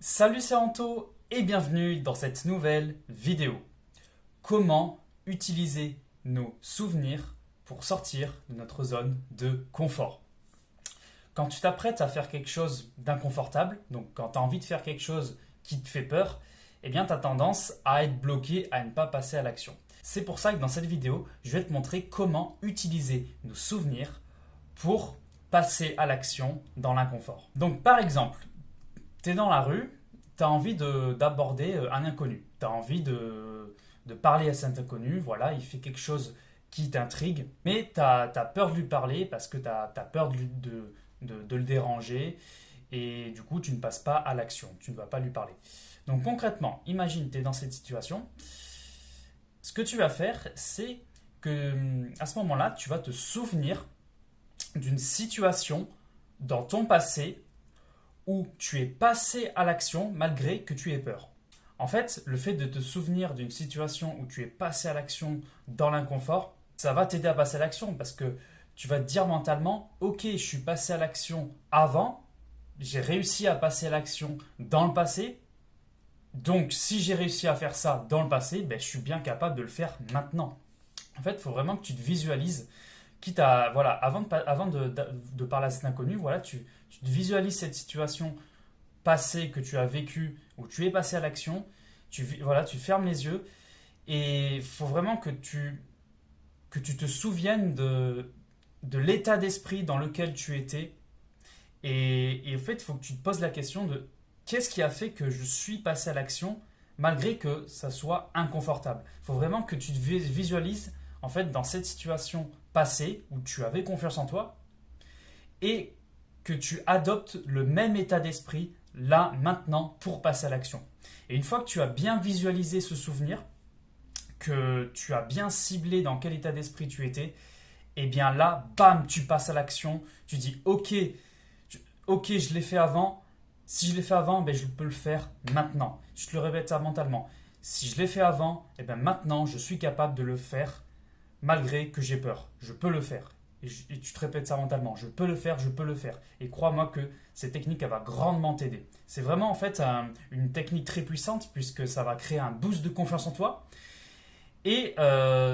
Salut, c'est Anto et bienvenue dans cette nouvelle vidéo. Comment utiliser nos souvenirs pour sortir de notre zone de confort. Quand tu t'apprêtes à faire quelque chose d'inconfortable, donc quand tu as envie de faire quelque chose qui te fait peur, eh bien tu as tendance à être bloqué, à ne pas passer à l'action. C'est pour ça que dans cette vidéo, je vais te montrer comment utiliser nos souvenirs pour passer à l'action dans l'inconfort. Donc par exemple, tu es dans la rue, tu as envie d'aborder un inconnu, tu as envie de parler à cet inconnu, voilà, il fait quelque chose qui t'intrigue, mais tu as peur de lui parler parce que tu as peur de le déranger et du coup tu ne passes pas à l'action, tu ne vas pas lui parler. Donc concrètement, imagine tu es dans cette situation, ce que tu vas faire c'est que à ce moment-là, tu vas te souvenir d'une situation dans ton passé où tu es passé à l'action malgré que tu aies peur. En fait, le fait de te souvenir d'une situation où tu es passé à l'action dans l'inconfort, ça va t'aider à passer à l'action parce que tu vas te dire mentalement, ok, je suis passé à l'action avant, j'ai réussi à passer à l'action dans le passé, donc si j'ai réussi à faire ça dans le passé, ben, je suis bien capable de le faire maintenant. En fait, il faut vraiment que tu te visualises, quitte à, voilà, avant de parler à cet inconnu, voilà, tu te visualises cette situation passée que tu as vécue, où tu es passé à l'action, voilà, tu fermes les yeux, et il faut vraiment que tu te souviennes de l'état d'esprit dans lequel tu étais, et en fait, il faut que tu te poses la question de qu'est-ce qui a fait que je suis passé à l'action malgré que ça soit inconfortable. Il faut vraiment que tu te visualises en fait dans cette situation passée où tu avais confiance en toi et que tu adoptes le même état d'esprit là, maintenant, pour passer à l'action. Et une fois que tu as bien visualisé ce souvenir, que tu as bien ciblé dans quel état d'esprit tu étais, et bien là, bam, tu passes à l'action, tu dis ok, je l'ai fait avant, si je l'ai fait avant, ben, je peux le faire maintenant. Je te le répète ça mentalement. Si je l'ai fait avant, et bien maintenant, je suis capable de le faire malgré que j'ai peur. Je peux le faire. Et tu te répètes ça mentalement. Je peux le faire, je peux le faire. Et crois-moi que cette technique, elle va grandement t'aider. C'est vraiment en fait une technique très puissante puisque ça va créer un boost de confiance en toi. Et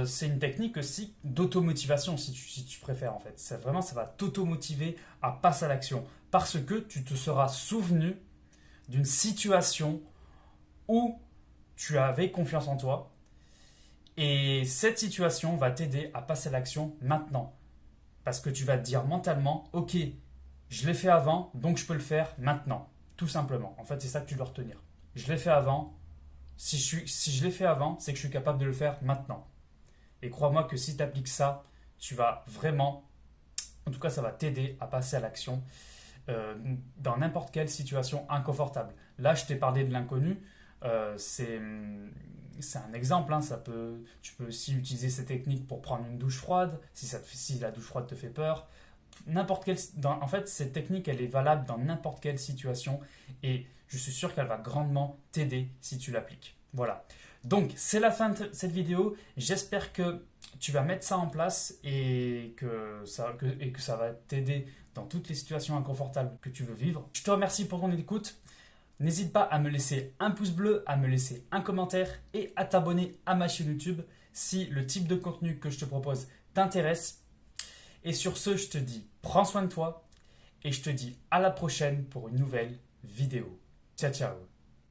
c'est une technique aussi d'automotivation si tu préfères en fait. Vraiment, ça va t'automotiver à passer à l'action parce que tu te seras souvenu d'une situation où tu avais confiance en toi. Et cette situation va t'aider à passer à l'action maintenant. Parce que tu vas te dire mentalement, ok, je l'ai fait avant, donc je peux le faire maintenant. Tout simplement. En fait, c'est ça que tu dois retenir. Je l'ai fait avant. Si je l'ai fait avant, c'est que je suis capable de le faire maintenant. Et crois-moi que si tu appliques ça, tu vas vraiment, en tout cas, ça va t'aider à passer à l'action dans n'importe quelle situation inconfortable. Là, je t'ai parlé de l'inconnu. C'est un exemple, hein, tu peux aussi utiliser ces techniques pour prendre une douche froide, si la douche froide te fait peur. En fait, cette technique, elle est valable dans n'importe quelle situation et je suis sûr qu'elle va grandement t'aider si tu l'appliques. Voilà. Donc, c'est la fin de cette vidéo. J'espère que tu vas mettre ça en place et que ça va t'aider dans toutes les situations inconfortables que tu veux vivre. Je te remercie pour ton écoute. N'hésite pas à me laisser un pouce bleu, à me laisser un commentaire et à t'abonner à ma chaîne YouTube si le type de contenu que je te propose t'intéresse. Et sur ce, je te dis prends soin de toi et je te dis à la prochaine pour une nouvelle vidéo. Ciao, ciao.